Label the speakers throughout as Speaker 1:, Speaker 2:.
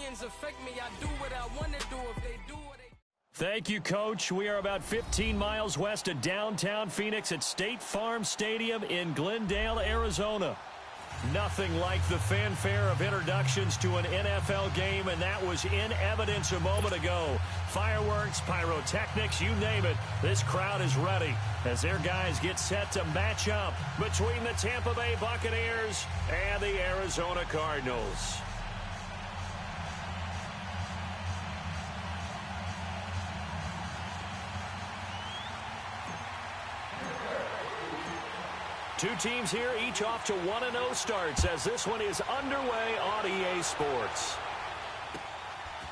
Speaker 1: opinions affect me. I do what I want to do. If they do what they...
Speaker 2: Thank you, Coach. We are about 15 miles west of downtown Phoenix at State Farm Stadium in Glendale, Arizona. Nothing like the fanfare of introductions to an NFL game, and that was in evidence a moment ago. Fireworks, pyrotechnics, you name it. This crowd is ready as their guys get set to match up between the Tampa Bay Buccaneers and the Arizona Cardinals. Two teams here, each off to 1-0 starts as this one is underway on EA Sports.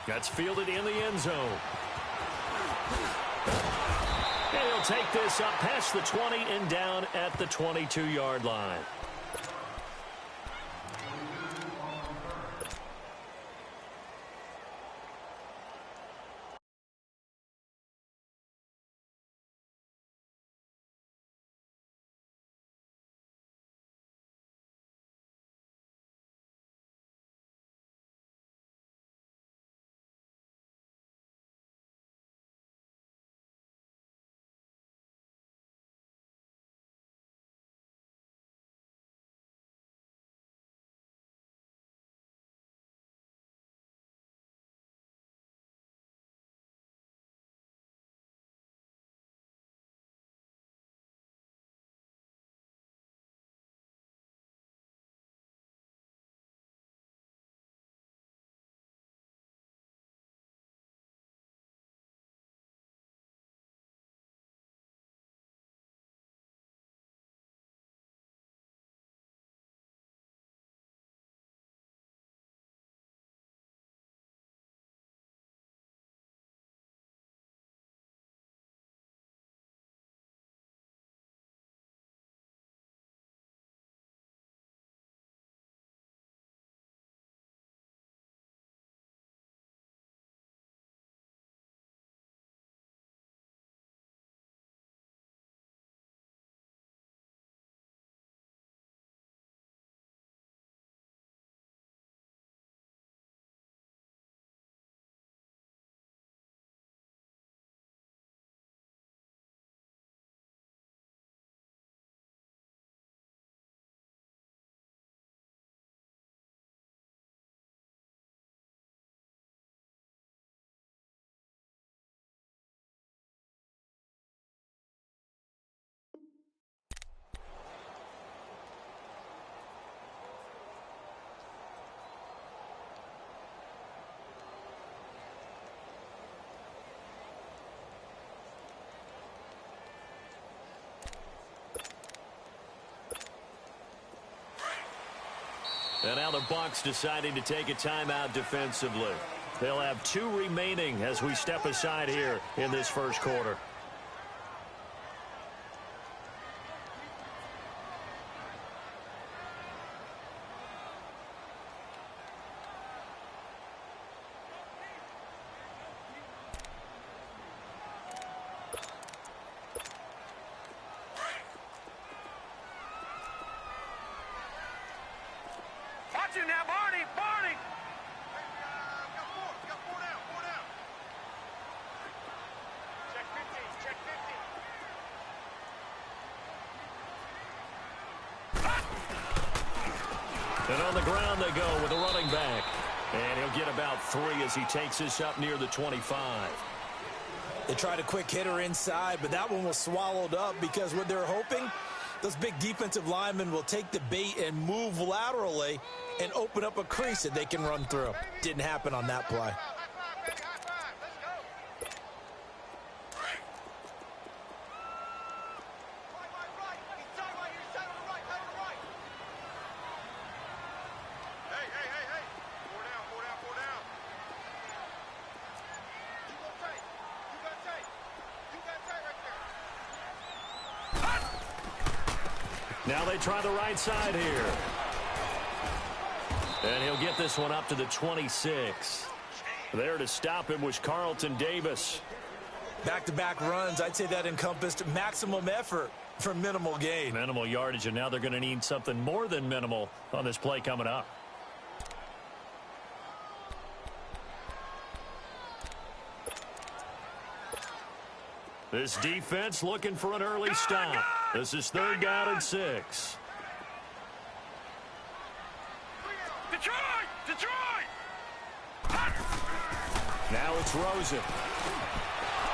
Speaker 2: That's fielded in the end zone. And he'll take this up past the 20 and down at the 22-yard line. And now the Bucs deciding to take a timeout defensively. They'll have 2 remaining as we step aside here in this first quarter.
Speaker 3: Now, Barney!
Speaker 4: Got four down. Check 15,
Speaker 2: And on the ground they go with a running back. And he'll get about 3 as he takes this up near the 25.
Speaker 5: They tried a quick hitter inside, but that one was swallowed up because what they're hoping, those big defensive linemen will take the bait and move laterally and open up a crease that they can run through. Didn't happen on that play.
Speaker 2: Now they try the right side here. And he'll get this one up to the 26. There to stop him was Carlton Davis.
Speaker 5: Back-to-back runs, I'd say that encompassed maximum effort for minimal gain.
Speaker 2: Minimal yardage, and now they're going to need something more than minimal on this play coming up. This defense looking for an early stop. This is 3rd down and 6.
Speaker 4: Detroit! Detroit!
Speaker 2: Now it's Rosen.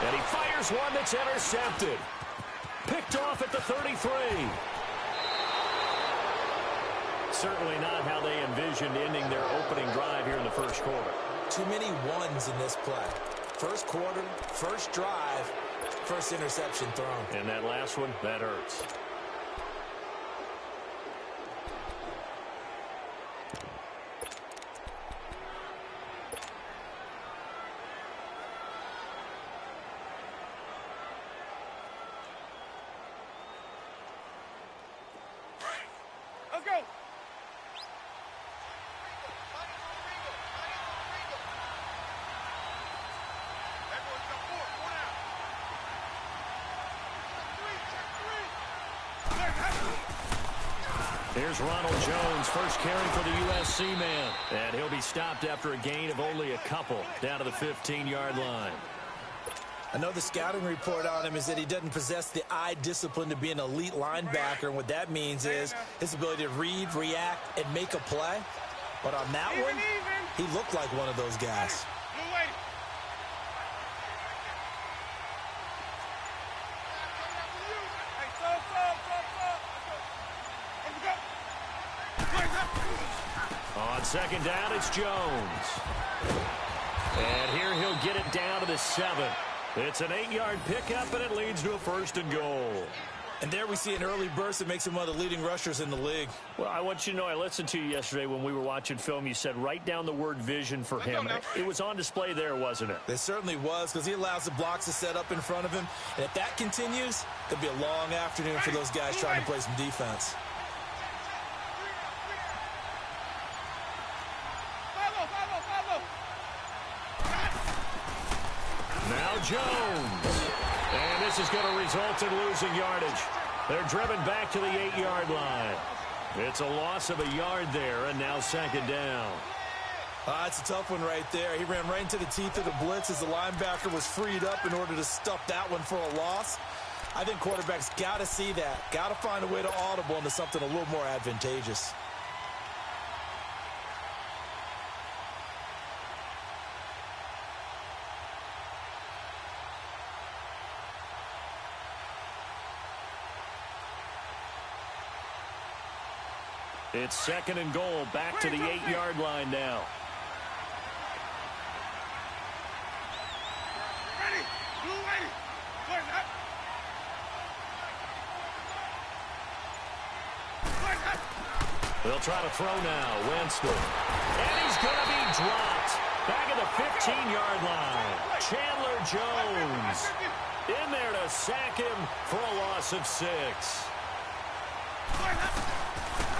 Speaker 2: And he fires one that's intercepted. Picked off at the 33. Certainly not how they envisioned ending their opening drive here in the first quarter.
Speaker 5: Too many ones in this play. First quarter, first drive, first interception thrown.
Speaker 2: And that last one, that hurts.
Speaker 4: Let's go!
Speaker 2: Here's Ronald Jones, first carry for the USC man. And he'll be stopped after a gain of only a couple, down to the 15-yard line.
Speaker 5: I know the scouting report on him is that he doesn't possess the eye discipline to be an elite linebacker. And what that means is his ability to read, react, and make a play. But on that one, he looked like one of those guys.
Speaker 2: On 2nd down, it's Jones. And here he'll get it down to the 7. It's an 8-yard pickup, and it leads to a 1st and goal.
Speaker 5: And there we see an early burst that makes him one of the leading rushers in the league.
Speaker 2: Well, I want you to know, I listened to you yesterday when we were watching film. You said write down the word vision for him. It was on display there, wasn't it?
Speaker 5: It certainly was, because he allows the blocks to set up in front of him. And if that continues, it'll be a long afternoon for those guys trying to play some defense.
Speaker 2: Now Jones. And this is going to result in losing yardage. They're driven back to the 8-yard line. It's a loss of a yard there, and now 2nd down.
Speaker 5: It's a tough one right there. He ran right into the teeth of the blitz as the linebacker was freed up in order to stuff that one for a loss. I think quarterbacks got to see that. Got to find a way to audible into something a little more advantageous.
Speaker 2: It's 2nd and goal, back to the 8-yard line now. They'll try to throw now. Winston. And he's going to be dropped. Back at the 15-yard line. Chandler Jones in there to sack him for a loss of 6.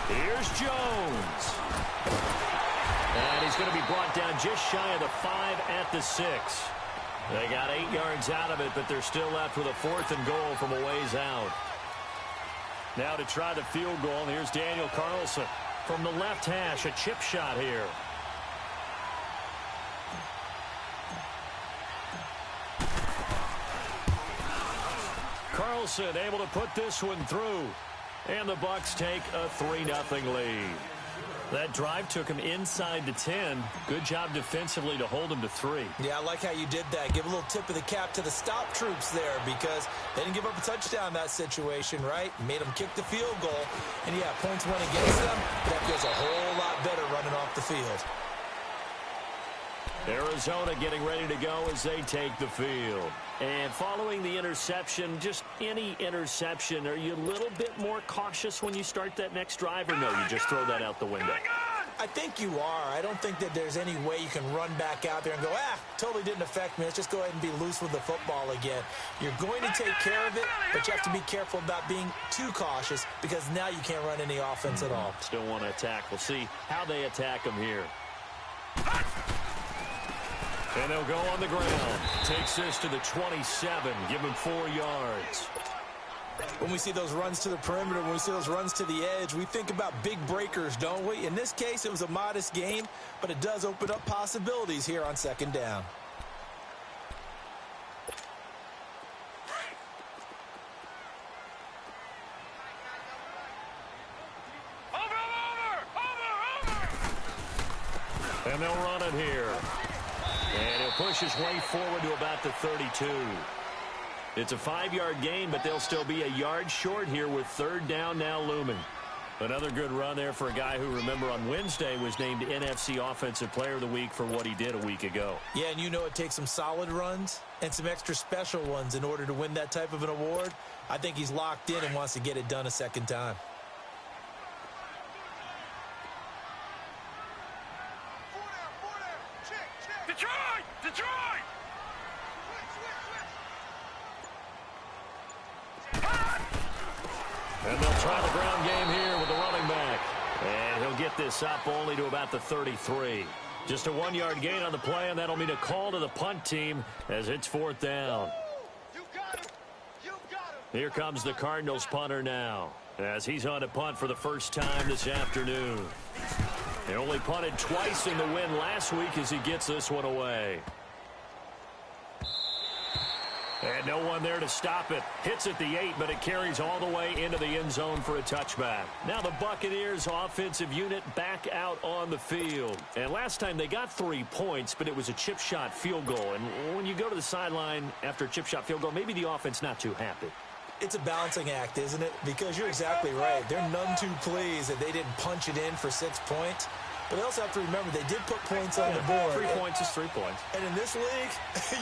Speaker 2: Here's Jones. And he's going to be brought down just shy of the 5 at the 6. They got 8 yards out of it, but they're still left with a 4th and goal from a ways out. Now to try the field goal, and here's Daniel Carlson from the left hash, a chip shot here. Carlson able to put this one through. And the Bucs take a 3-0 lead. That drive took him inside the 10. Good job defensively to hold him to 3.
Speaker 5: Yeah, I like how you did that. Give a little tip of the cap to the stop troops there, because they didn't give up a touchdown in that situation, right? Made them kick the field goal. And, yeah, points went against them. That feels a whole lot better running off the field.
Speaker 2: Arizona getting ready to go as they take the field. And following the interception, just any interception, are you a little bit more cautious when you start that next drive, or no, you just throw that out the window?
Speaker 5: I think you are. I don't think that there's any way you can run back out there and go, totally didn't affect me. Let's just go ahead and be loose with the football again. You're going to take care of it, but you have to be careful about being too cautious, because now you can't run any offense at all.
Speaker 2: Still want to attack. We'll see how they attack them here. And they'll go on the ground. Takes this to the 27. Give him 4 yards.
Speaker 5: When we see those runs to the perimeter, when we see those runs to the edge, we think about big breakers, don't we? In this case, it was a modest gain, but it does open up possibilities here on 2nd down.
Speaker 2: And they'll run it here. And he'll push his way forward to about the 32. It's a 5-yard gain, but they'll still be a yard short here with third down now looming. Another good run there for a guy who, remember, on Wednesday was named NFC Offensive Player of the Week for what he did a week ago.
Speaker 5: Yeah, and you know it takes some solid runs and some extra special ones in order to win that type of an award. I think he's locked in and wants to get it done a second time.
Speaker 4: Detroit! Detroit!
Speaker 2: And they'll try the ground game here with the running back. And he'll get this up only to about the 33. Just a 1-yard gain on the play, and that'll mean a call to the punt team as it's fourth down.
Speaker 4: You got him! You got him!
Speaker 2: Here comes the Cardinals punter now as he's on to punt for the first time this afternoon. He only punted twice in the win last week as he gets this one away. And no one there to stop it. Hits at the 8, but it carries all the way into the end zone for a touchback. Now the Buccaneers offensive unit back out on the field. And last time they got 3 points, but it was a chip shot field goal. And when you go to the sideline after a chip shot field goal, maybe the offense not too happy.
Speaker 5: It's a balancing act, isn't it? Because you're exactly right. They're none too pleased that they didn't punch it in for 6 points. But they also have to remember they did put points on the board.
Speaker 2: 3 points is 3 points.
Speaker 5: And in this league,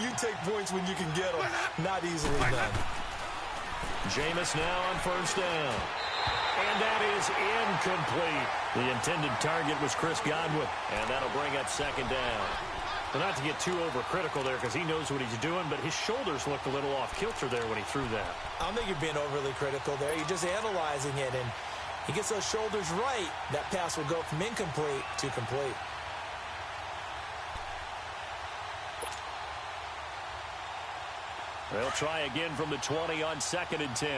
Speaker 5: you take points when you can get them. Not easily done.
Speaker 2: Jameis now on first down. And that is incomplete. The intended target was Chris Godwin. And that'll bring up second down. Well, not to get too overcritical there because he knows what he's doing, but his shoulders looked a little off kilter there when he threw that.
Speaker 5: I don't think you're being overly critical there. You're just analyzing it, and he gets those shoulders right. That pass will go from incomplete to complete.
Speaker 2: They'll try again from the 20 on 2nd and 10.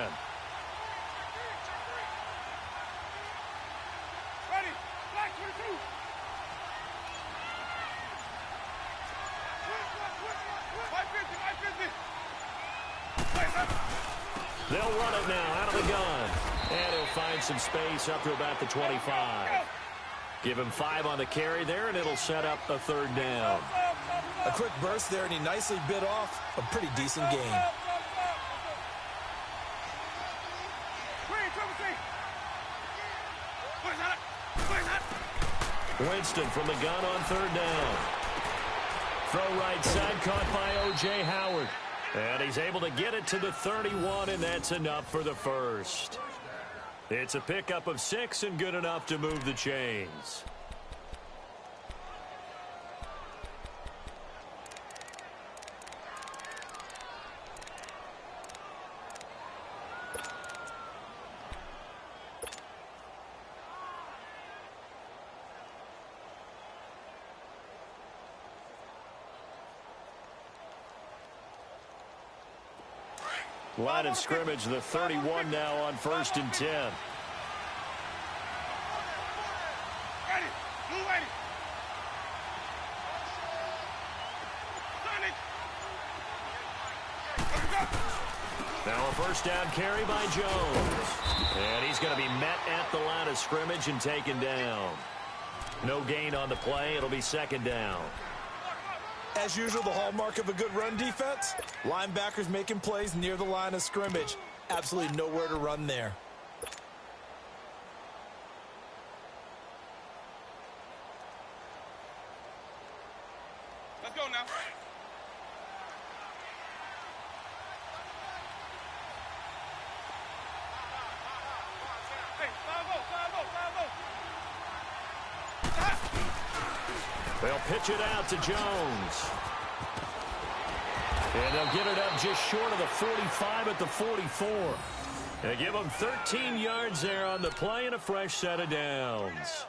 Speaker 4: Ready! Black 22!
Speaker 2: They'll run it now out of the gun. And he'll find some space up to about the 25. Give him 5 on the carry there, and it'll set up a third down.
Speaker 5: A quick burst there, and he nicely bit off a pretty decent gain.
Speaker 2: Winston from the gun on third down. Throw right side caught by O.J. Howard. And he's able to get it to the 31, and that's enough for the first. It's a pickup of 6 and good enough to move the chains. Line of scrimmage, the 31 now on 1st and 10.
Speaker 4: Ready! Move ready!
Speaker 2: Now a first down carry by Jones. And he's going to be met at the line of scrimmage and taken down. No gain on the play. It'll be 2nd down.
Speaker 5: As usual, the hallmark of a good run defense, linebackers making plays near the line of scrimmage. Absolutely nowhere to run there.
Speaker 4: Let's go now. Hey, 5-0.
Speaker 2: They'll pitch it out to Jones. And they'll get it up just short of the 45 at the 44. They give them 13 yards there on the play and a fresh set of downs.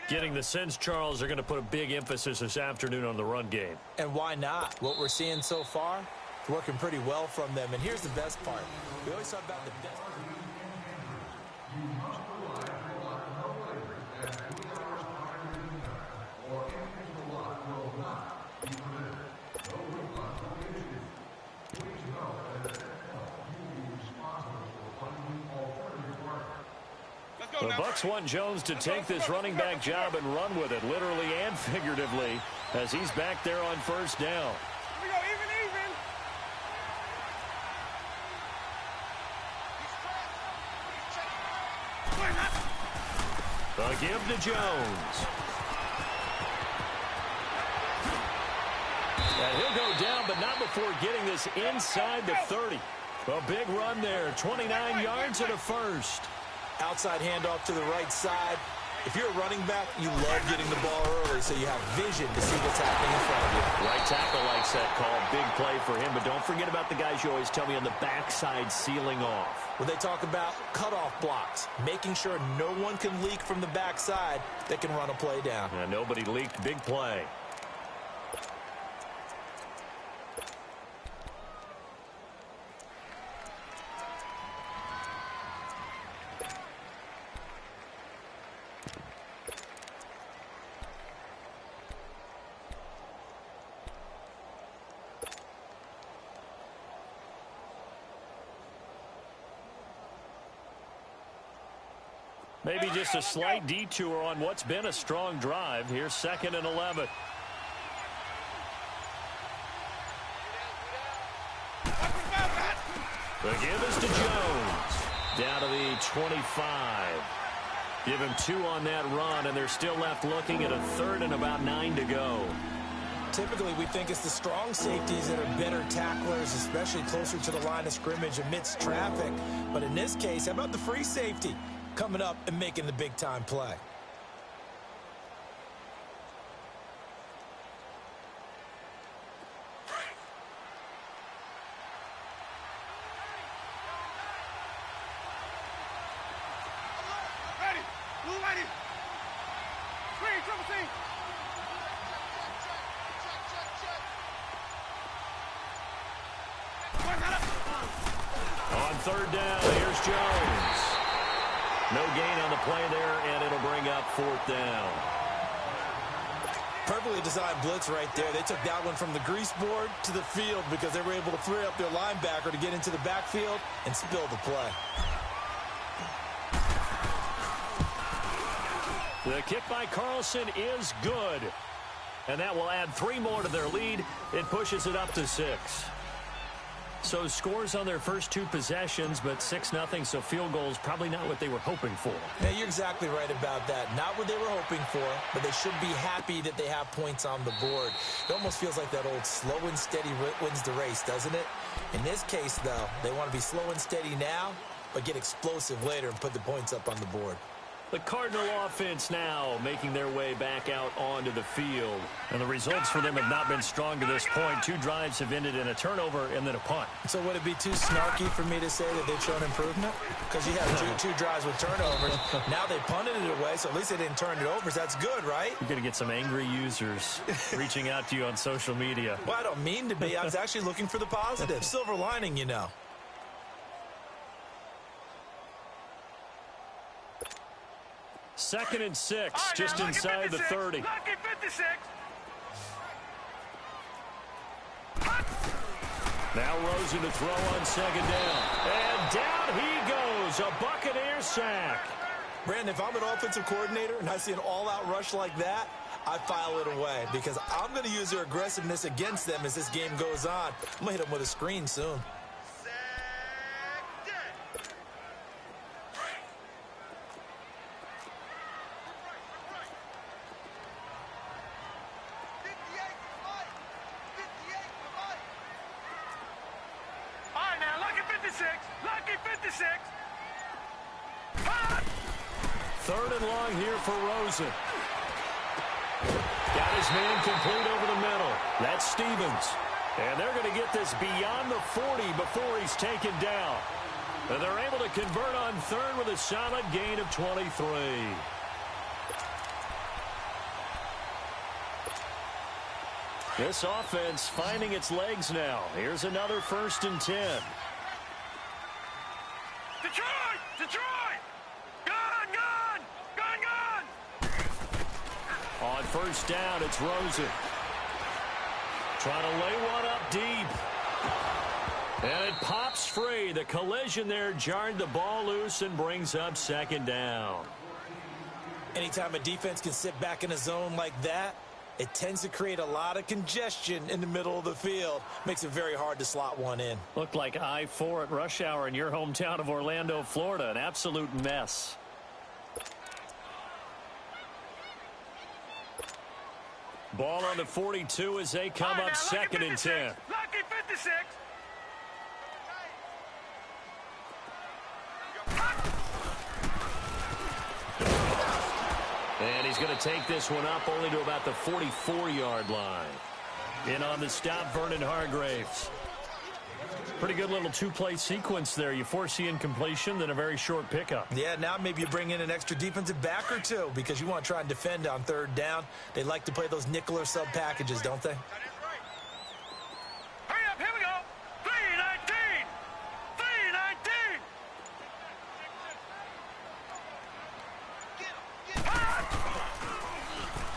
Speaker 2: Getting the sense, Charles, they're going to put a big emphasis this afternoon on the run game.
Speaker 5: And why not? What we're seeing so far, it's working pretty well from them. And here's the best part. We always talk about the best.
Speaker 2: The Bucs want Jones to take this running back job and run with it, literally and figuratively, as he's back there on first down.
Speaker 4: Here we go, even.
Speaker 2: The give to Jones. And he'll go down, but not before getting this inside the 30. A big run there, 29 yards and a first.
Speaker 5: Outside handoff to the right side. If you're a running back, you love getting the ball early so you have vision to see what's happening in front of you.
Speaker 2: Right tackle likes that call. Big play for him, but don't forget about the guys you always tell me on the backside sealing off.
Speaker 5: When they talk about cutoff blocks, making sure no one can leak from the backside that can run a play down.
Speaker 2: And nobody leaked. Big play. Maybe just a slight detour on what's been a strong drive. Here's 2nd and 11. The give is to Jones. Down to the 25. Give him 2 on that run, and they're still left looking at a 3rd and about 9 to go.
Speaker 5: Typically, we think it's the strong safeties that are better tacklers, especially closer to the line of scrimmage amidst traffic. But in this case, how about the free safety coming up and making the big-time play?
Speaker 4: Ready. Blue ready. Screen, triple C.
Speaker 2: On 3rd down, here's Jones. No gain on the play there, and it'll bring up 4th down.
Speaker 5: Perfectly designed blitz right there. They took that one from the grease board to the field because they were able to free up their linebacker to get into the backfield and spill the play.
Speaker 2: The kick by Carlson is good. And that will add 3 more to their lead. It pushes it up to 6. So scores on their first 2 possessions, but 6-0, so field goals probably not what they were hoping for.
Speaker 5: Yeah, you're exactly right about that. Not what they were hoping for, but they should be happy that they have points on the board. It almost feels like that old slow and steady wins the race, doesn't it? In this case, though, they want to be slow and steady now, but get explosive later and put the points up on the board.
Speaker 2: The Cardinal offense now making their way back out onto the field. And the results for them have not been strong to this point. 2 drives have ended in a turnover and then a punt.
Speaker 5: So would it be too snarky for me to say that they've shown improvement? Because you had two drives with turnovers. Now they punted it away, so at least they didn't turn it over. So that's good, right?
Speaker 2: You're going to get some angry users reaching out to you on social media.
Speaker 5: Well, I don't mean to be. I was actually looking for the positive. Silver lining, you know.
Speaker 2: 2nd and 6, just inside the 30.
Speaker 4: Lucky 56.
Speaker 2: Now Rosen to throw on 2nd down. And down he goes, a Buccaneer sack.
Speaker 5: Brandon, if I'm an offensive coordinator and I see an all-out rush like that, I file it away because I'm going to use their aggressiveness against them as this game goes on. I'm going to hit them with a screen soon.
Speaker 4: Lucky 56.
Speaker 2: 3rd and long here for Rosen. Got his man complete over the middle. That's Stevens. And they're going to get this beyond the 40 before he's taken down. And they're able to convert on 3rd with a solid gain of 23. This offense finding its legs now. Here's another 1st and 10.
Speaker 4: Detroit! Gone!
Speaker 2: On 1st down, it's Rosen. Trying to lay one up deep. And it pops free. The collision there jarred the ball loose and brings up 2nd down.
Speaker 5: Anytime a defense can sit back in a zone like that, it tends to create a lot of congestion in the middle of the field. Makes it very hard to slot one in.
Speaker 2: Looked like I-4 at rush hour in your hometown of Orlando, Florida. An absolute mess. Ball on the 42 as they come up second and 10.
Speaker 4: Lucky 56.
Speaker 2: And he's going to take this one up only to about the 44-yard line. In on the stop, Vernon Hargraves. Pretty good little two-play sequence there. You force the incompletion, then a very short pickup.
Speaker 5: Yeah, now maybe you bring in an extra defensive back or two because you want to try and defend on third down. They like to play those nickel or sub packages, don't they?
Speaker 4: Hurry up, here we go. 319. 319.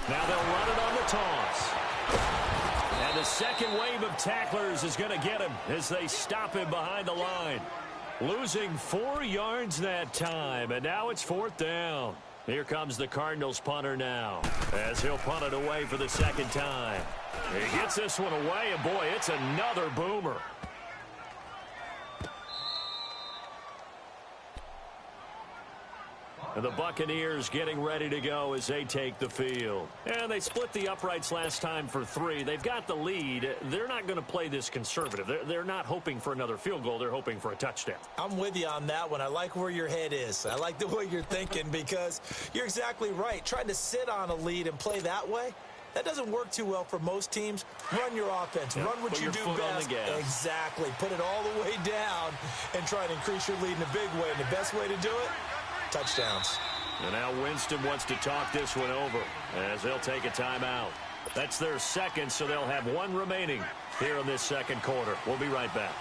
Speaker 2: Now they'll run it on the toss. And the second wave of tacklers is going to get him as they stop him behind the line. Losing 4 yards that time, and now it's fourth down. Here comes the Cardinals punter now as he'll punt it away for the second time. He gets this one away, and boy, it's another boomer. And the Buccaneers getting ready to go as they take the field. And they split the uprights last time for 3. They've got the lead. They're not going to play this conservative. They're not hoping for another field goal. They're hoping for a touchdown.
Speaker 5: I'm with you on that one. I like where your head is. I like the way you're thinking because you're exactly right. Trying to sit on a lead and play that way, that doesn't work too well for most teams. Run your offense. Run what you do best. Exactly. Put it all the way down and try to increase your lead in a big way. And the best way to do it, touchdowns.
Speaker 2: And now Winston wants to talk this one over as they'll take a timeout. That's their second, so they'll have one remaining here in this second quarter. We'll be right back.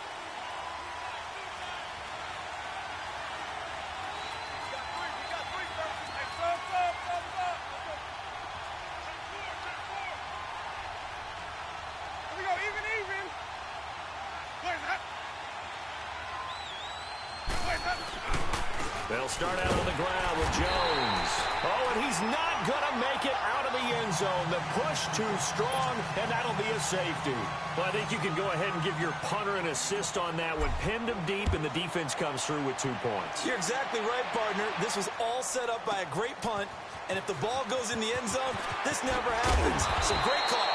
Speaker 2: They'll start out on the ground with Jones. Oh, and he's not going to make it out of the end zone. The push too strong, and that'll be a safety. Well, I think you can go ahead and give your punter an assist on that one. Pinned him deep, and the defense comes through with 2 points.
Speaker 5: You're exactly right, partner. This was all set up by a great punt, and if the ball goes in the end zone, this never happens. So great call.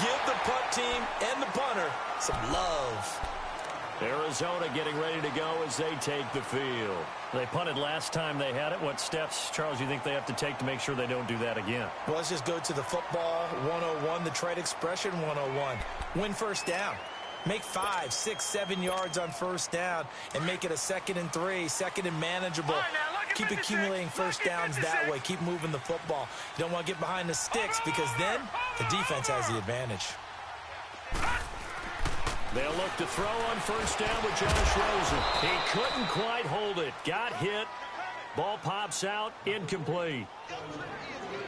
Speaker 5: Give the punt team and the punter some love.
Speaker 2: Arizona getting ready to go as they take the field. They punted last time they had it. What steps, Charles, you think they have to take to make sure they don't do that again?
Speaker 5: Well, let's just go to the football 101, the trade expression 101. Win first down. Make 5, 6, 7 yards on first down and make it a 2nd and 3, 2nd and manageable. Keep accumulating first downs that way. Keep moving the football. You don't want to get behind the sticks because then the defense has the advantage.
Speaker 2: They'll look to throw on first down with Josh Rosen. He couldn't quite hold it. Got hit. Ball pops out. Incomplete.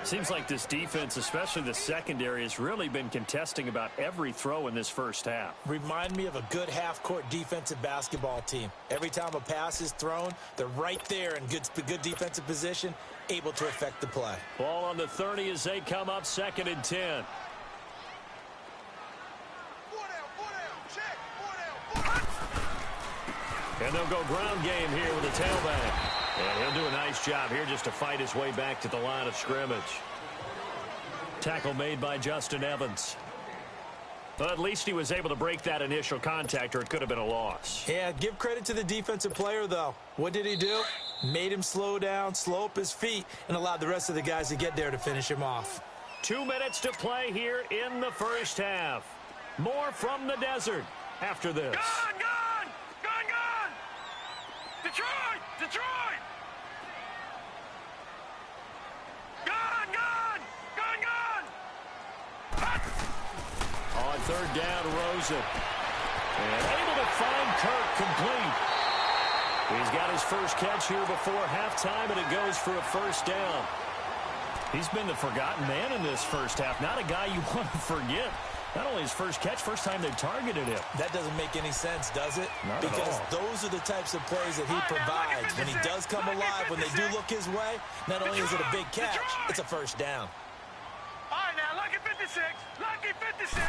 Speaker 2: Seems like this defense, especially the secondary, has really been contesting about every throw in this first half.
Speaker 5: Remind me of a good half-court defensive basketball team. Every time a pass is thrown, they're right there in good defensive position, able to affect the play.
Speaker 2: Ball on the 30 as they come up 2nd and 10. And they'll go ground game here with a tailback. And he'll do a nice job here just to fight his way back to the line of scrimmage. Tackle made by Justin Evans. But at least he was able to break that initial contact, or it could have been a loss.
Speaker 5: Yeah, give credit to the defensive player, though. What did he do? Made him slow down, slow up his feet, and allowed the rest of the guys to get there to finish him off.
Speaker 2: 2 minutes to play here in the first half. More from the desert after this.
Speaker 4: Gone! Detroit! Detroit! Gone!
Speaker 2: On third down, Rosen. And able to find Kirk complete. He's got his first catch here before halftime, and it goes for a first down. He's been the forgotten man in this first half. Not a guy you want to forget Not only his first catch, first time they targeted him.
Speaker 5: That doesn't make any sense, does it?
Speaker 2: Not
Speaker 5: because
Speaker 2: at all.
Speaker 5: those are the types of plays that he provides. When he does come alive, when they do look his way, not only is it a big catch, it's a first down.
Speaker 4: All right, now, lucky 56. Lucky 56.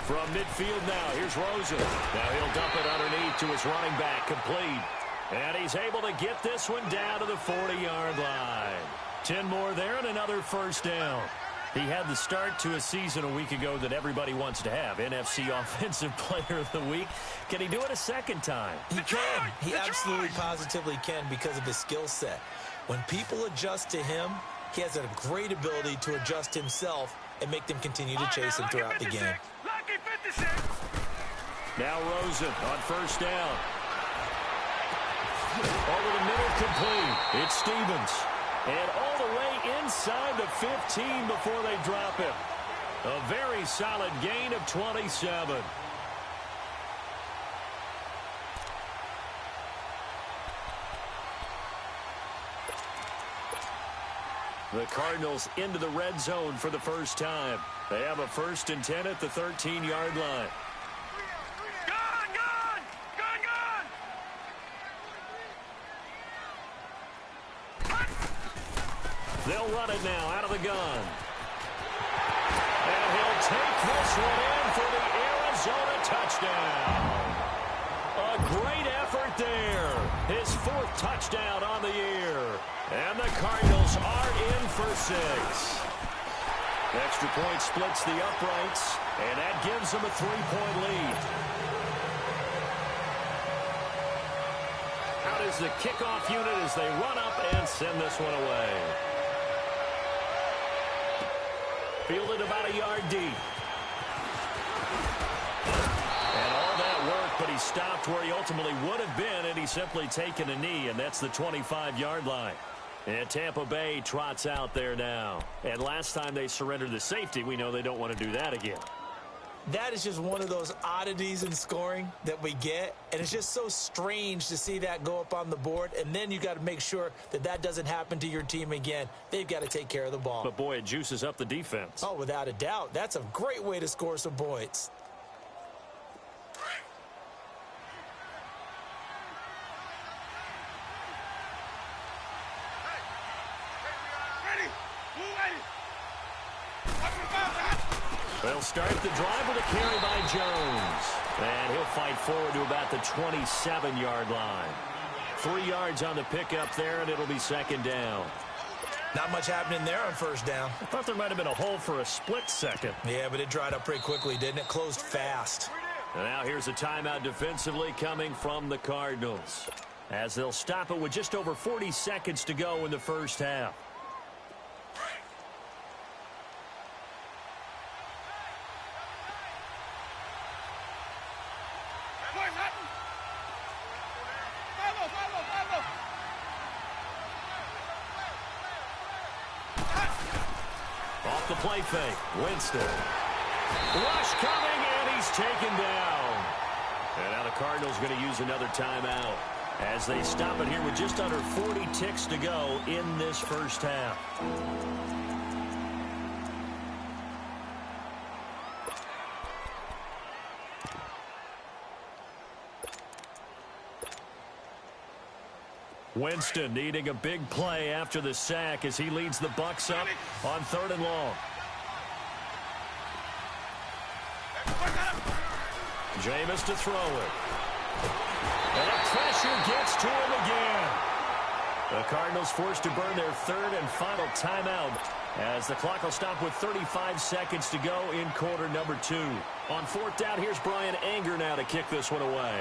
Speaker 2: From midfield now, here's Rosen. Now he'll dump it underneath to his running back, complete. And he's able to get this one down to the 40-yard line. 10 more there and another first down. He had the start to a season a week ago that everybody wants to have. NFC Offensive Player of the Week. Can he do it a second time?
Speaker 5: He can. He absolutely positively can because of his skill set. When people adjust to him, he has a great ability to adjust himself and make them continue to chase him throughout the game.
Speaker 4: Lucky 56.
Speaker 2: Now Rosen on first down. Over the middle, complete. It's Stevens. And all the way inside the 15 before they drop him. A very solid gain of 27. The Cardinals into the red zone for the first time. They have a 1st and 10 at the 13-yard line.
Speaker 4: Gone, gone, gone, gone.
Speaker 2: They'll run it now out of the gun. And he'll take this one in for the Arizona touchdown. A great effort there. His 4th touchdown on the year. And the Cardinals are in for 6. Extra point splits the uprights, and that gives them a 3-point lead. Out is the kickoff unit as they run up and send this one away. Fielded about a yard deep. And all that work, but he stopped where he ultimately would have been, and he's simply taken a knee, and that's the 25-yard line. And Tampa Bay trots out there now. And last time they surrendered the safety, we know they don't want to do that again.
Speaker 5: That is just one of those oddities in scoring that we get. And it's just so strange to see that go up on the board. And then you got to make sure that that doesn't happen to your team again. They've got to take care of the ball.
Speaker 2: But, boy, it juices up the defense.
Speaker 5: Oh, without a doubt. That's a great way to score some points.
Speaker 2: They'll start the drive with a carry by Jones. And he'll fight forward to about the 27-yard line. 3 yards on the pickup there, and it'll be 2nd down.
Speaker 5: Not much happening there on first down.
Speaker 2: I thought there might have been a hole for a split second.
Speaker 5: Yeah, but it dried up pretty quickly, didn't it? Closed fast.
Speaker 2: And now here's a timeout defensively coming from the Cardinals, as they'll stop it with just over 40 seconds to go in the first half. Off the play fake, Winston. Rush coming, and he's taken down. And now the Cardinals going to use another timeout as they stop it here with just under 40 ticks to go in this first half. Winston needing a big play after the sack as he leads the Bucs up on 3rd and long. Jameis to throw it. And the pressure gets to him again. The Cardinals forced to burn their 3rd and final timeout as the clock will stop with 35 seconds to go in quarter number 2. On 4th down, here's Brian Anger now to kick this one away.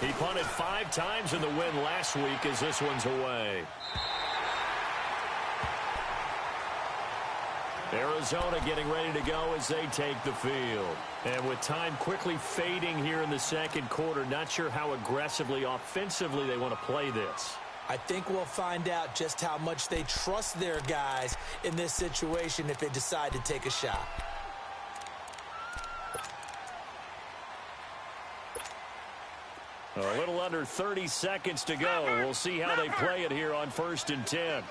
Speaker 2: He punted 5 times in the win last week as this one's away. Arizona getting ready to go as they take the field. And with time quickly fading here in the second quarter, not sure how aggressively, offensively they want to play this.
Speaker 5: I think we'll find out just how much they trust their guys in this situation if they decide to take a shot.
Speaker 2: A A little under 30 seconds to go. We'll see how they play it here on 1st and 10.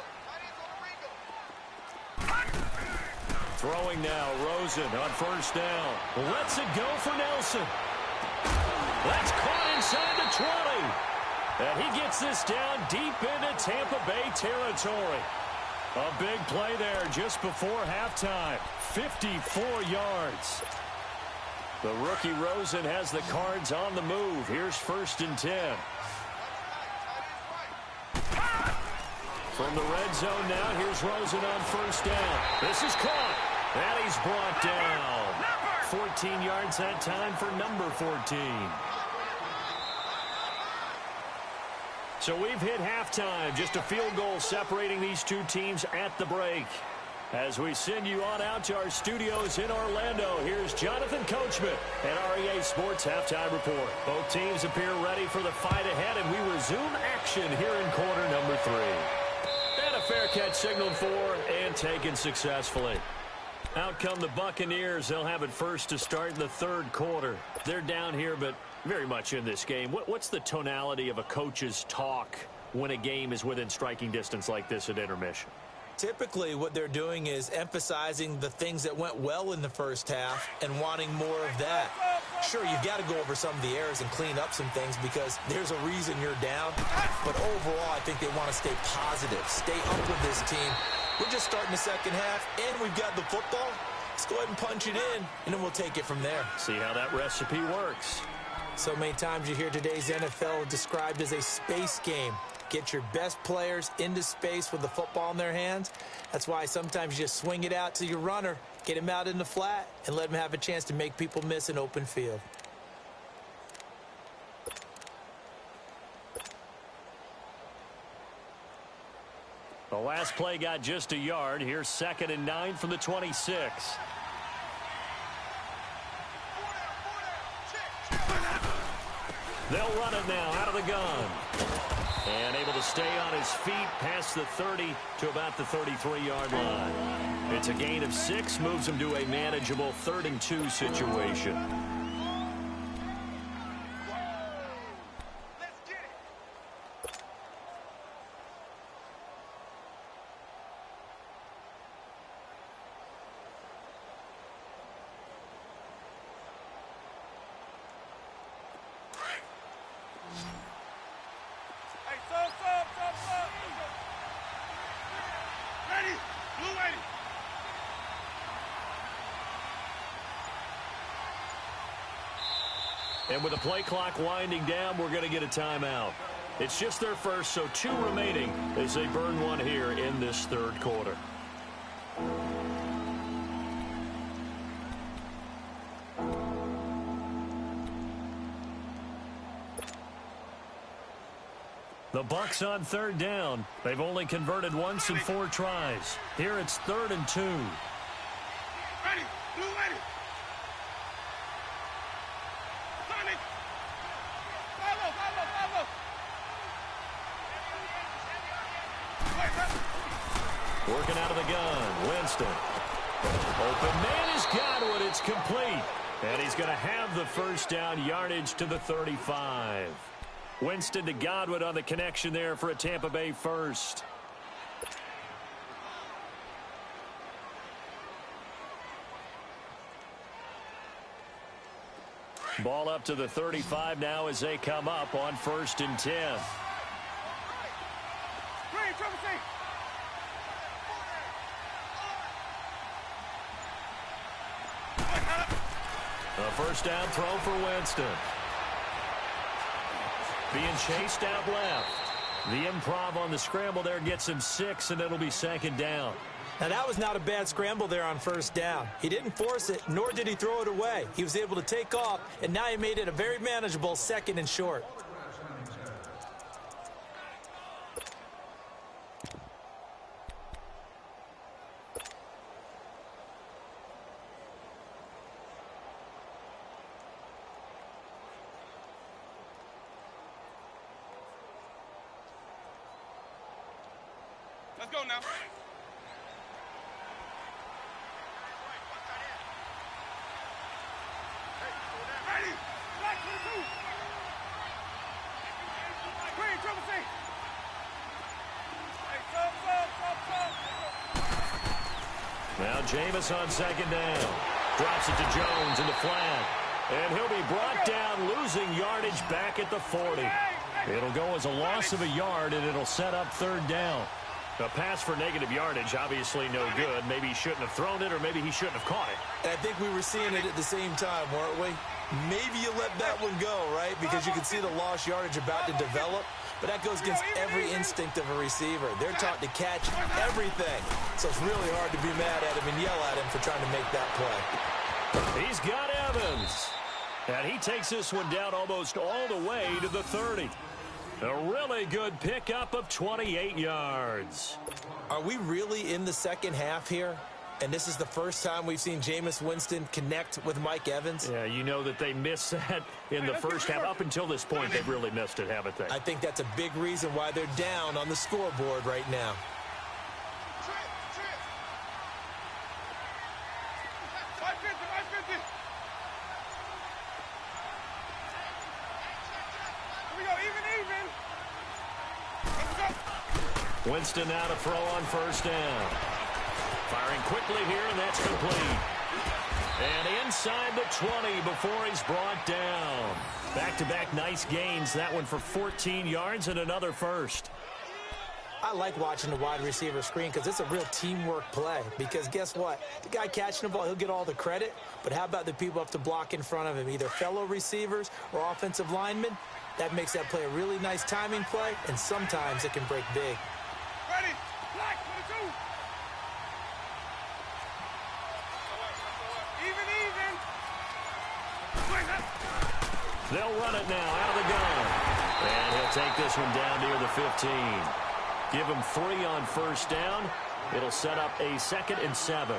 Speaker 2: Throwing now, Rosen on 1st down. Lets it go for Nelson. That's caught inside the 20. And he gets this down deep into Tampa Bay territory. A big play there just before halftime. 54 yards. The rookie Rosen has the Cards on the move. Here's 1st and 10. From the red zone now, here's Rosen on 1st down. This is caught. And he's brought down. 14 yards that time for number 14. So we've hit halftime. Just a field goal separating these two teams at the break. As we send you on out to our studios in Orlando, here's Jonathan Coachman and REA Sports Halftime Report. Both teams appear ready for the fight ahead, and we resume action here in quarter number 3. And a fair catch signaled for and taken successfully. Out come the Buccaneers. They'll have it first to start in the 3rd quarter. They're down here, but very much in this game. What's the tonality of a coach's talk when a game is within striking distance like this at intermission?
Speaker 5: Typically, what they're doing is emphasizing the things that went well in the first half and wanting more of that. Sure, you've got to go over some of the errors and clean up some things because there's a reason you're down. But overall, I think they want to stay positive, stay up with this team. We're just starting the second half, and we've got the football. Let's go ahead and punch it in, and then we'll take it from there.
Speaker 2: See how that recipe works.
Speaker 5: So many times you hear today's NFL described as a space game. Get your best players into space with the football in their hands. That's why sometimes you just swing it out to your runner, get him out in the flat, and let him have a chance to make people miss an open field.
Speaker 2: The last play got just a yard. Here's 2nd and 9 from the 26. They'll run it now out of the gun. And able to stay on his feet past the 30 to about the 33-yard line. It's a gain of 6, moves him to a manageable 3rd and 2 situation. And with the play clock winding down, we're going to get a timeout. It's just their first, so 2 remaining as they burn one here in this 3rd quarter. The Bucs on 3rd down. They've only converted once in 4 tries. Here it's 3rd and 2.
Speaker 4: Ready. Blue ready. Sonic. Follow.
Speaker 2: Working out of the gun. Winston. Open man is Gywu. It's complete. And he's going to have the 1st down, yardage to the 35. Winston to Godwin on the connection there for a Tampa Bay first. Ball up to the 35 now as they come up on 1st and 10. A 1st down throw for Winston. Being chased out left. The improv on the scramble there gets him 6, and it'll be 2nd down.
Speaker 5: Now, that was not a bad scramble there on 1st down. He didn't force it, nor did he throw it away. He was able to take off, and now he made it a very manageable 2nd and short.
Speaker 4: Let's go now. Ready. Back to the 2.
Speaker 2: Now Jameis on second down. Drops it to Jones in the flat. And he'll be brought down, losing yardage back at the 40. It'll go as a loss of a yard, and it'll set up third down. A pass for negative yardage, obviously no good. Maybe he shouldn't have thrown it, or maybe he shouldn't have caught it.
Speaker 5: And I think we were seeing it at the same time, weren't we? Maybe you let that one go, right? Because you can see the lost yardage about to develop. But that goes against every instinct of a receiver. They're taught to catch everything. So it's really hard to be mad at him and yell at him for trying to make that play.
Speaker 2: He's got Evans. And he takes this one down almost all the way to the 30. A really good pickup of 28 yards.
Speaker 5: Are we really in the second half here? And this is the first time we've seen Jameis Winston connect with Mike Evans?
Speaker 2: Yeah, you know that they missed that in the first half. Up until this point, they've really missed it, haven't they?
Speaker 5: I think that's a big reason why they're down on the scoreboard right now.
Speaker 2: Winston now to throw on first down. Firing quickly here, and that's complete. And inside the 20 before he's brought down. Back-to-back nice gains. That one for 14 yards and another first.
Speaker 5: I like watching the wide receiver screen because it's a real teamwork play. Because guess what? The guy catching the ball, he'll get all the credit. But how about the people up to block in front of him, either fellow receivers or offensive linemen? That makes that play a really nice timing play, and sometimes it can break big.
Speaker 4: Ready, black, 22. Even.
Speaker 2: They'll run it now out of the gun. And he'll take this one down near the 15. Give him 3 on first down. It'll set up a 2nd and 7.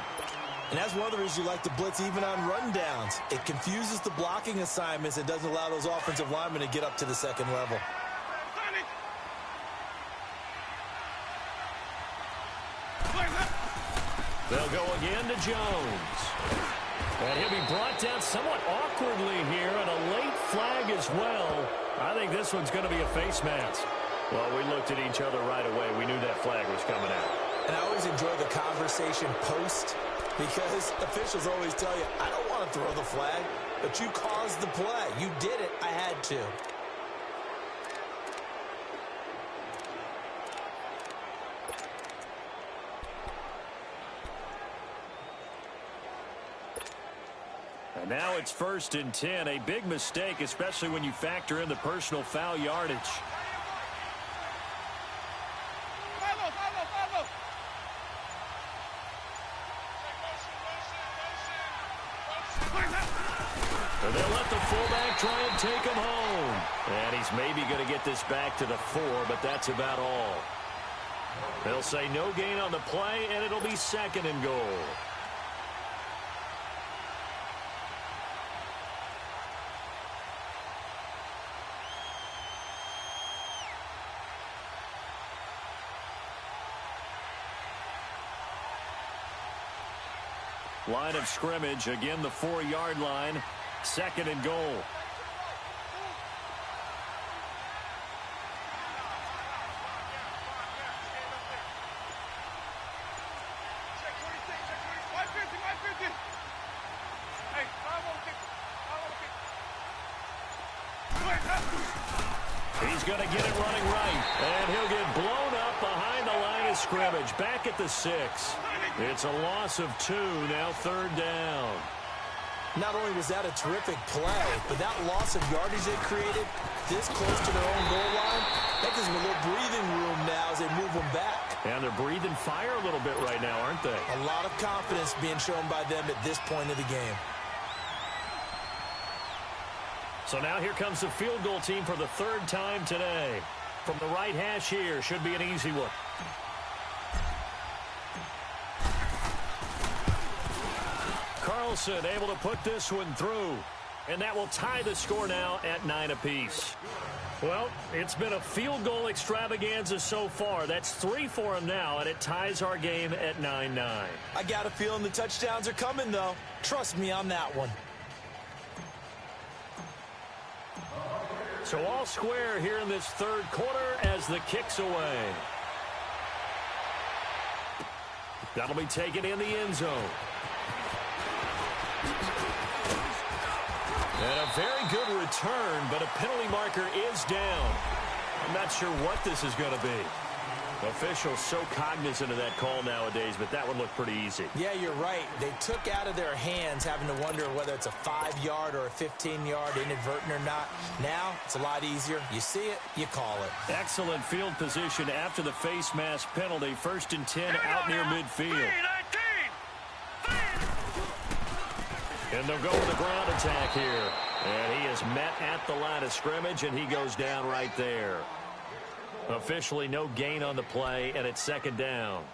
Speaker 5: And that's one of the reasons you like to blitz even on rundowns. It confuses the blocking assignments and doesn't allow those offensive linemen to get up to the second level.
Speaker 2: They'll go again to Jones. And he'll be brought down somewhat awkwardly here, and a late flag as well. I think this one's going to be a face mask. Well, we looked at each other right away. We knew that flag was coming out.
Speaker 5: And I always enjoy the conversation post, because officials always tell you, I don't want to throw the flag, but you caused the play. You did it. I had to.
Speaker 2: And now it's 1st and 10. A big mistake, especially when you factor in the personal foul yardage. And they'll let the fullback try and take him home. And he's maybe going to get this back to the 4, but that's about all. They'll say no gain on the play, and it'll be 2nd and goal. Line of scrimmage, again the 4-yard line, 2nd and goal. He's going to get it running right, and he'll get blown up behind the line of scrimmage, back at the 6. It's a loss of 2, now 3rd down.
Speaker 5: Not only was that a terrific play, but that loss of yardage they created this close to their own goal line, that gives them a little breathing room now as they move them back.
Speaker 2: And they're breathing fire a little bit right now, aren't they?
Speaker 5: A lot of confidence being shown by them at this point of the game.
Speaker 2: So now here comes the field goal team for the 3rd time today. From the right hash here, should be an easy one. Carlson able to put this one through. And that will tie the score now at 9 apiece. Well, it's been a field goal extravaganza so far. That's 3 for him now, and it ties our game at 9-9.
Speaker 5: I got a feeling the touchdowns are coming, though. Trust me on that one.
Speaker 2: So all square here in this 3rd quarter as the kick's away. That'll be taken in the end zone. And a very good return, but a penalty marker is down. I'm not sure what this is going to be. Officials so cognizant of that call nowadays, but that one looked pretty easy.
Speaker 5: Yeah, you're right. They took out of their hands having to wonder whether it's a 5-yard or a 15-yard inadvertent or not. Now, it's a lot easier. You see it, you call it.
Speaker 2: Excellent field position after the face mask penalty. 1st and 10 out near midfield. And they'll go with a ground attack here. And he is met at the line of scrimmage, and he goes down right there. Officially no gain on the play, and it's 2nd down.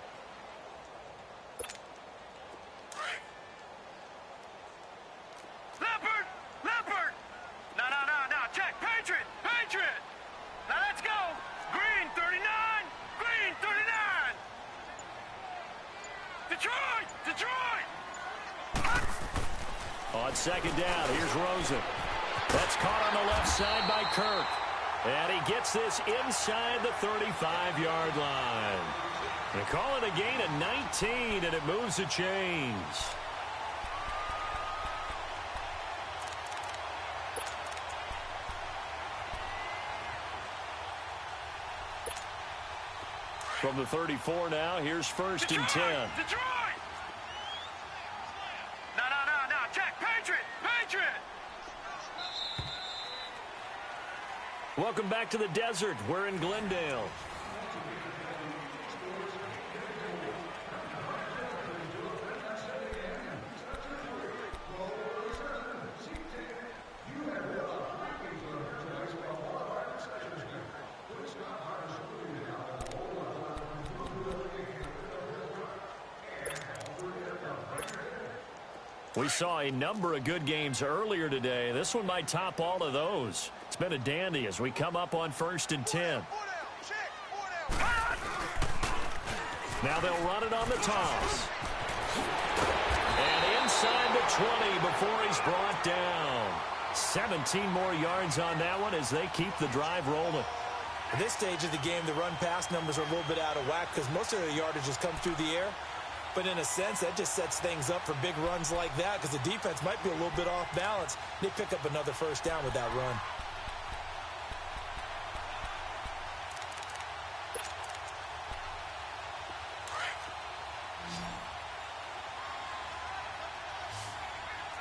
Speaker 4: Leopard! No, check. Patriot! Now let's go! Green, 39! Green, 39! Detroit!
Speaker 2: On 2nd down, here's Rosen. That's caught on the left side by Kirk. And he gets this inside the 35-yard line. They call it a gain of 19, and it moves the chains. From the 34 now, here's 1st and 10.
Speaker 4: Detroit! No, check. Patriot!
Speaker 2: Welcome back to the desert. We're in Glendale. We saw a number of good games earlier today. This one might top all of those. It's been a dandy as we come up on 1st and 10. Now they'll run it on the toss. And inside the 20 before he's brought down. 17 more yards on that one as they keep the drive rolling.
Speaker 5: At this stage of the game, the run-pass numbers are a little bit out of whack because most of the yardage has come through the air. But in a sense, that just sets things up for big runs like that because the defense might be a little bit off balance. They pick up another 1st down with that run.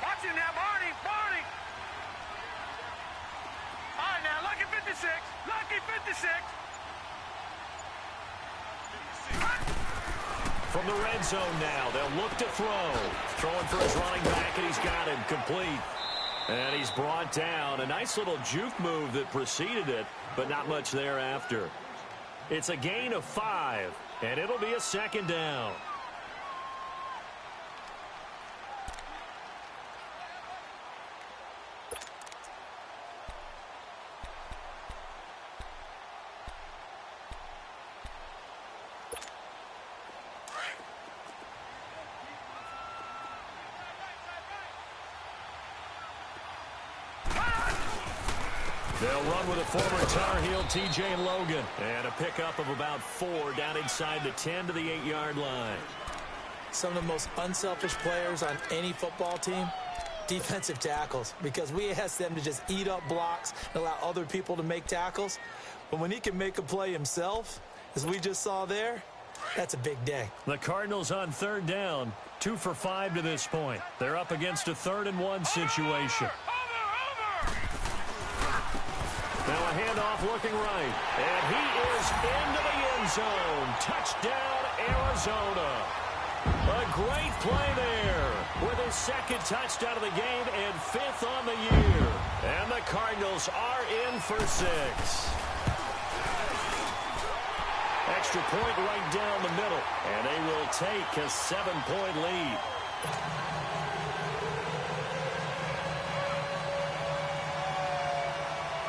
Speaker 4: Watch it now, Barney! All right, now, lucky 56!
Speaker 2: From the red zone now, they'll look to throw. Throwing for his running back, and he's got him complete. And he's brought down. A nice little juke move that preceded it, but not much thereafter. It's a gain of 5, and it'll be a 2nd down. They'll run with a former Tar Heel, T.J. Logan. And a pickup of about 4 down inside the 10 to the 8-yard line.
Speaker 5: Some of the most unselfish players on any football team, defensive tackles, because we ask them to just eat up blocks and allow other people to make tackles. But when he can make a play himself, as we just saw there, that's a big day.
Speaker 2: The Cardinals on 3rd down, 2 for 5 to this point. They're up against a 3rd and 1 situation. Now a handoff looking right. And he is into the end zone. Touchdown, Arizona. A great play there with his 2nd touchdown of the game and 5th on the year. And the Cardinals are in for 6. Extra point right down the middle. And they will take a 7-point lead.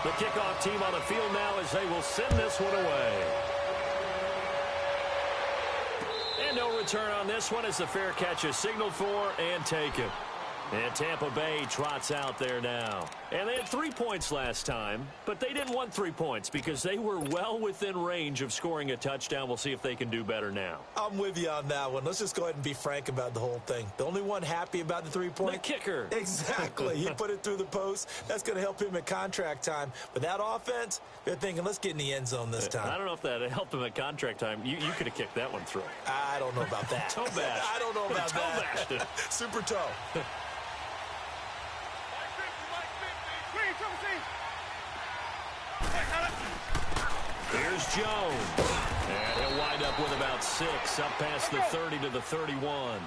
Speaker 2: The kickoff team on the field now as they will send this one away. And no return on this one as the fair catch is signaled for and taken. And Tampa Bay trots out there now. And they had 3 points last time, but they didn't want 3 points because they were well within range of scoring a touchdown. We'll see if they can do better now.
Speaker 5: I'm with you on that one. Let's just go ahead and be frank about the whole thing. The only one happy about the 3-point?
Speaker 2: The kicker.
Speaker 5: Exactly. He put it through the post. That's going to help him at contract time. But that offense, they're thinking, let's get in the end zone this time.
Speaker 2: I don't know if that helped him at contract time. You could have kicked that one through.
Speaker 5: I don't know about that.
Speaker 2: Toe bash.
Speaker 5: I don't know about that.
Speaker 2: Toe bashed it.
Speaker 5: Super toe.
Speaker 2: Here's Jones. And he'll wind up with about 6, up past the 30 to the 31.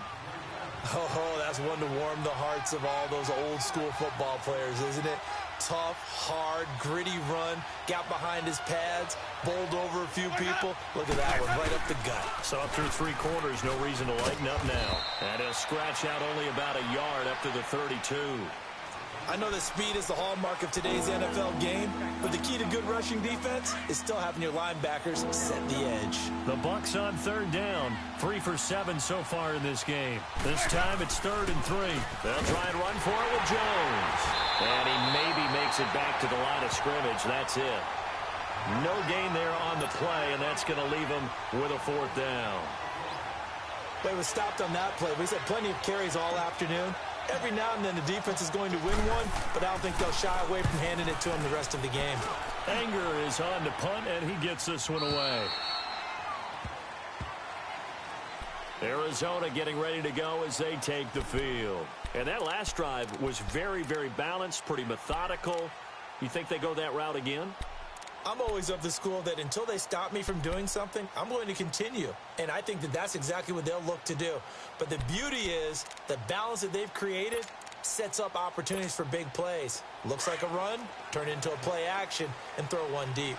Speaker 5: Oh, that's one to warm the hearts of all those old school football players, isn't it? Tough, hard, gritty run, got behind his pads, bowled over a few people. Look at that one, right up the gut.
Speaker 2: So up through 3 quarters, no reason to lighten up now. And he'll scratch out only about a yard up to the 32.
Speaker 5: I know that speed is the hallmark of today's NFL game, but the key to good rushing defense is still having your linebackers set the edge.
Speaker 2: The Bucs on 3rd down, 3 for 7 so far in this game. This time it's 3rd and 3. They'll try and run for it with Jones. And he maybe makes it back to the line of scrimmage. That's it. No gain there on the play, and that's going to leave him with a 4th down.
Speaker 5: They were stopped on that play. He's had plenty of carries all afternoon. Every now and then the defense is going to win one, but I don't think they'll shy away from handing it to him the rest of the game.
Speaker 2: Anger is on to punt, and he gets this one away. Arizona getting ready to go as they take the field. And that last drive was very, very balanced, pretty methodical. You think they go that route again?
Speaker 5: I'm always of the school that until they stop me from doing something, I'm going to continue. And I think that that's exactly what they'll look to do. But the beauty is the balance that they've created sets up opportunities for big plays. Looks like a run, turn it into a play action, and throw one deep.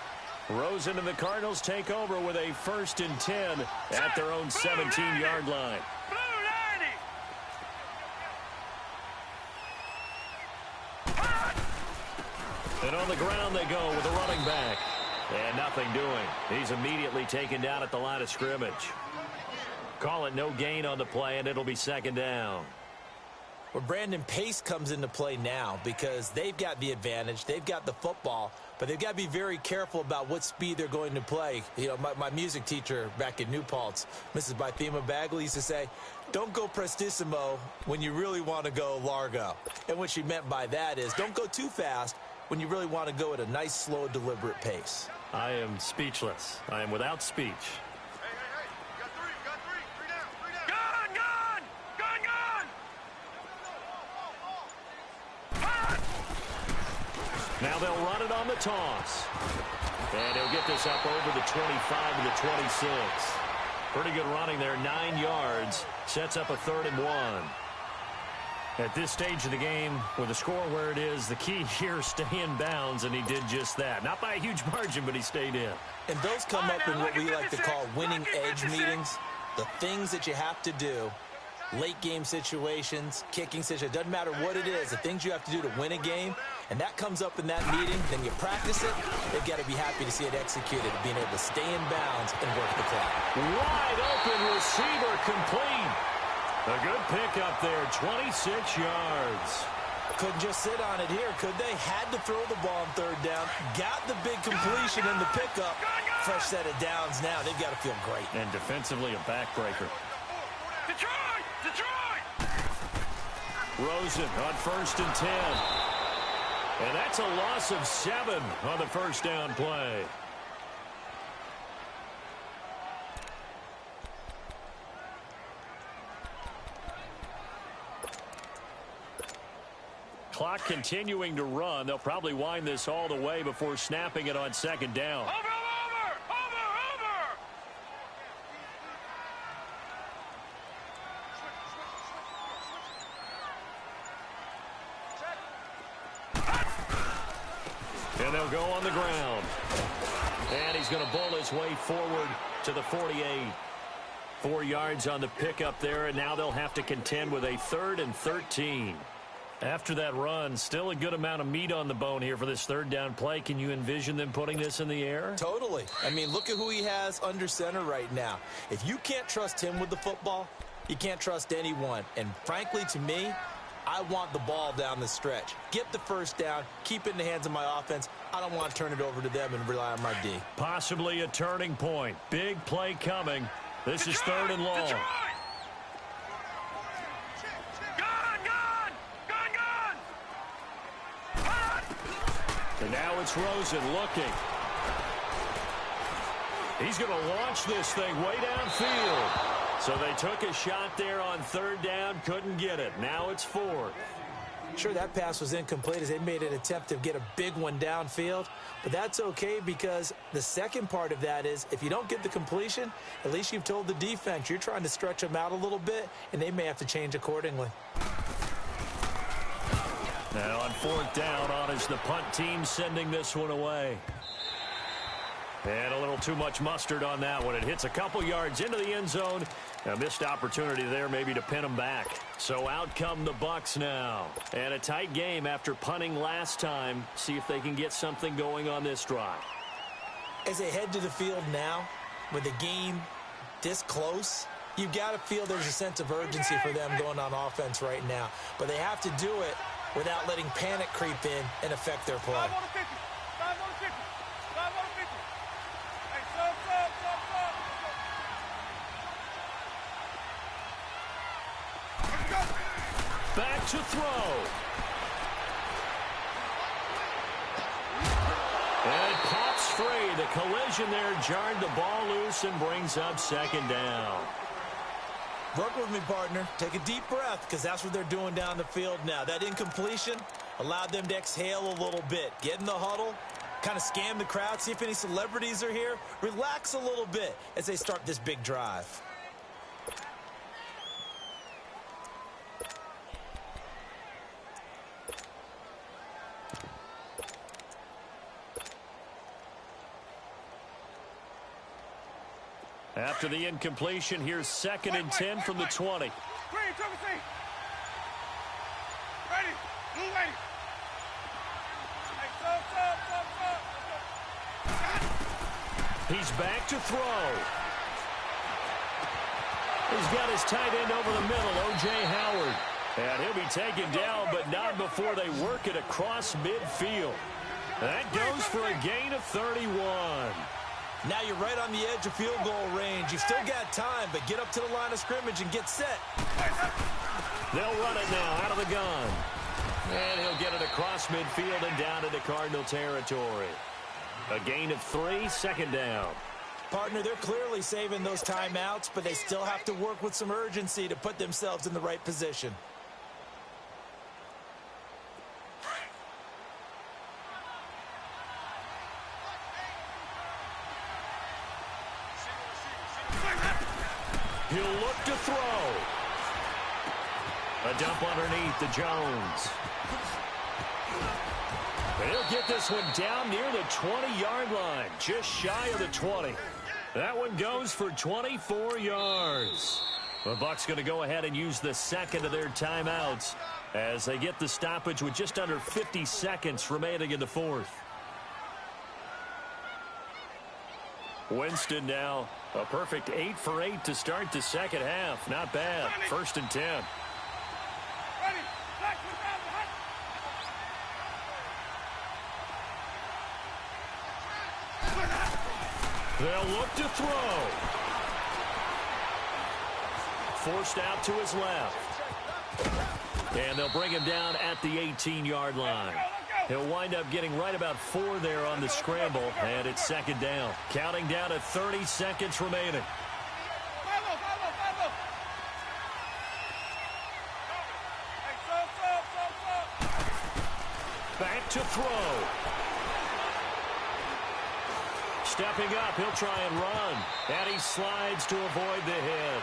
Speaker 2: Rosen and the Cardinals take over with a 1st and 10 at their own 17-yard line. And on the ground they go with a running back. And nothing doing. He's immediately taken down at the line of scrimmage. Call it no gain on the play, and it'll be 2nd down.
Speaker 5: Well, Brandon, pace comes into play now because they've got the advantage. They've got the football, but they've got to be very careful about what speed they're going to play. You know, my music teacher back in New Paltz, Mrs. Bythema Bagley, used to say, don't go prestissimo when you really want to go largo. And what she meant by that is don't go too fast when you really want to go at a nice, slow, deliberate pace.
Speaker 2: I am speechless. I am without speech.
Speaker 4: Hey, you got three. Three down. Gone.
Speaker 2: Now they'll run it on the toss. And he'll get this up over the 25 to the 26. Pretty good running there, 9 yards. Sets up a 3rd and 1. At this stage of the game, with the score where it is, the key here is stay in bounds, and he did just that. Not by a huge margin, but he stayed in.
Speaker 5: And those come up in what we like to call winning edge meetings. The things that you have to do, late game situations, kicking situations, doesn't matter what it is, the things you have to do to win a game, and that comes up in that meeting, then you practice it, they've got to be happy to see it executed, being able to stay in bounds and work the clock.
Speaker 2: Wide open receiver complete. A good pickup there, 26 yards.
Speaker 5: Couldn't just sit on it here, could they? Had to throw the ball on 3rd down. Got the big completion in the pickup. Fresh set of downs now. They've got to feel great.
Speaker 2: And defensively, a backbreaker.
Speaker 4: Detroit!
Speaker 2: Rosen on 1st and 10. And that's a loss of 7 on the 1st down play. Clock continuing to run. They'll probably wind this all the way before snapping it on 2nd down.
Speaker 4: Over!
Speaker 2: And they'll go on the ground. And he's going to bowl his way forward to the 48. 4 yards on the pickup there, and now they'll have to contend with a 3rd and 13. After that run, still a good amount of meat on the bone here for this 3rd down play. Can you envision them putting this in the air?
Speaker 5: Totally. I mean, look at who he has under center right now. If you can't trust him with the football, you can't trust anyone. And frankly, to me, I want the ball down the stretch. Get the first down, keep it in the hands of my offense. I don't want to turn it over to them and rely on my D.
Speaker 2: Possibly a turning point. Big play coming. This is 3rd and long.
Speaker 4: Gone!
Speaker 2: And now it's Rosen looking. He's going to launch this thing way downfield. So they took a shot there on 3rd down, couldn't get it. Now it's 4th.
Speaker 5: Sure, that pass was incomplete as they made an attempt to get a big one downfield. But that's okay because the second part of that is if you don't get the completion, at least you've told the defense you're trying to stretch them out a little bit, and they may have to change accordingly.
Speaker 2: Now on 4th down, on is the punt team sending this one away. And a little too much mustard on that one. It hits a couple yards into the end zone. A missed opportunity there maybe to pin them back. So out come the Bucs now. And a tight game after punting last time. See if they can get something going on this drive.
Speaker 5: As they head to the field now, with the game this close, you've got to feel there's a sense of urgency for them going on offense right now. But they have to do it without letting panic creep in and affect their play.
Speaker 2: Back to throw. And it pops free. The collision there jarred the ball loose and brings up 2nd down.
Speaker 5: Work with me, partner. Take a deep breath because that's what they're doing down the field now. That incompletion allowed them to exhale a little bit. Get in the huddle, kind of scan the crowd, see if any celebrities are here. Relax a little bit as they start this big drive.
Speaker 2: After the incompletion, here's 2nd and 10 from the 20. He's back to throw. He's got his tight end over the middle, O.J. Howard. And he'll be taken down, but not before they work it across midfield. That goes for a gain of 31.
Speaker 5: Now you're right on the edge of field goal range. You've still got time, but get up to the line of scrimmage and get set.
Speaker 2: They'll run it now out of the gun. And he'll get it across midfield and down into Cardinal territory. A gain of 3, 2nd down.
Speaker 5: Partner, they're clearly saving those timeouts, but they still have to work with some urgency to put themselves in the right position.
Speaker 2: He'll look to throw. A dump underneath to Jones. And he'll get this one down near the 20-yard line, just shy of the 20. That one goes for 24 yards. The Bucs going to go ahead and use the 2nd of their timeouts as they get the stoppage with just under 50 seconds remaining in the 4th. Winston now a perfect 8 for 8 to start the 2nd half. Not bad. 1st and 10. They'll look to throw. Forced out to his left. And they'll bring him down at the 18-yard line. He'll wind up getting right about 4 there on the scramble, and it's 2nd down. Counting down at 30 seconds remaining. Back to throw. Stepping up, he'll try and run. And he slides to avoid the hit.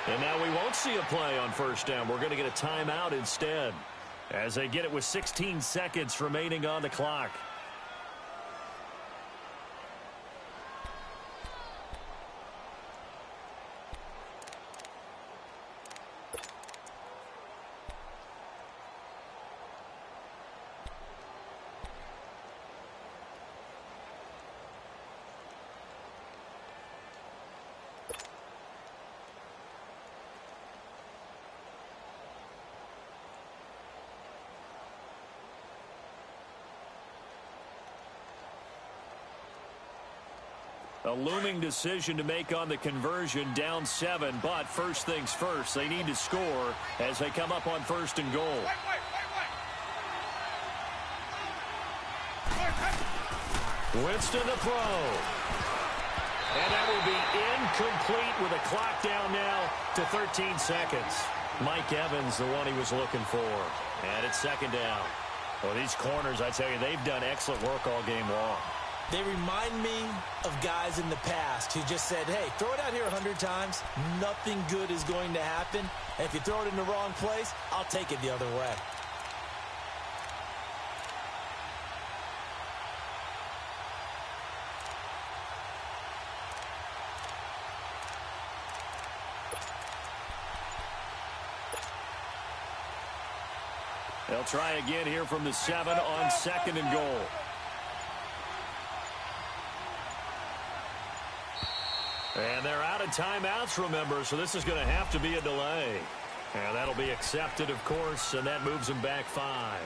Speaker 2: And now we won't see a play on 1st down. We're going to get a timeout instead, as they get it with 16 seconds remaining on the clock. A looming decision to make on the conversion, down 7, but first things first, they need to score as they come up on 1st and goal. Winston to throw. And that will be incomplete with a clock down now to 13 seconds. Mike Evans, the one he was looking for. And it's 2nd down. Well, these corners, I tell you, they've done excellent work all game long.
Speaker 5: They remind me of guys in the past who just said, hey, throw it out here 100 times. Nothing good is going to happen. And if you throw it in the wrong place, I'll take it the other way.
Speaker 2: They'll try again here from the 7 on 2nd and goal. And they're out of timeouts, remember, so this is going to have to be a delay. And that'll be accepted, of course, and that moves them back 5.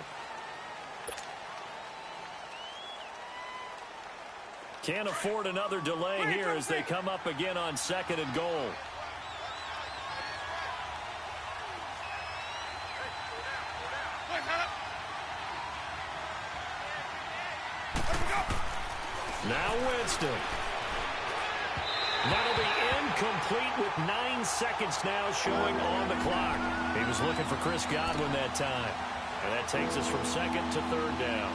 Speaker 2: Can't afford another delay here as they come up again on 2nd and goal. Now Winston. That'll be incomplete with 9 seconds now showing on the clock. He was looking for Chris Godwin that time. And that takes us from 2nd to 3rd down.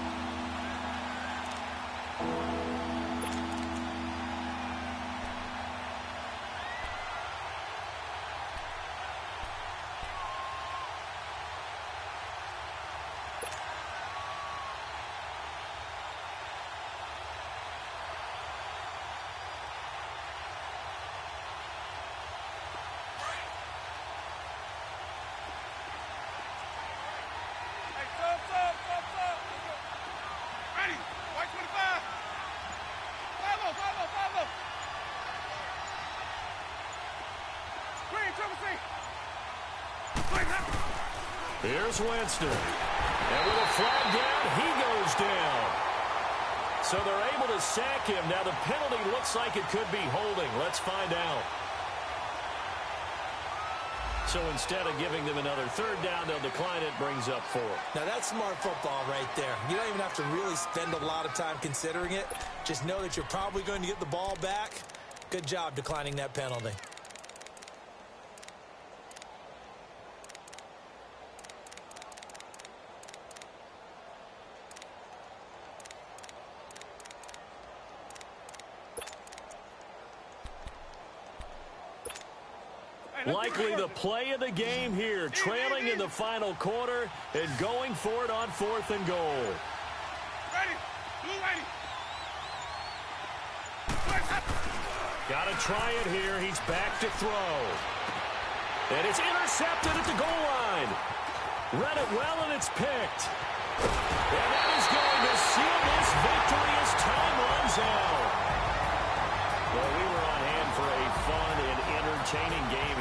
Speaker 2: Here's Winston. And with a flag down, he goes down. So they're able to sack him. Now the penalty looks like it could be holding. Let's find out. So instead of giving them another 3rd down, they'll decline it, brings up 4.
Speaker 5: Now that's smart football right there. You don't even have to really spend a lot of time considering it. Just know that you're probably going to get the ball back. Good job declining that penalty.
Speaker 2: Likely the play of the game here, trailing in the final quarter and going for it on 4th and goal. Got to try it here. He's back to throw. And it's intercepted at the goal line. Read it well, and it's picked. And that is going to seal this victory as time runs out. Well, we were on hand for a fun and entertaining game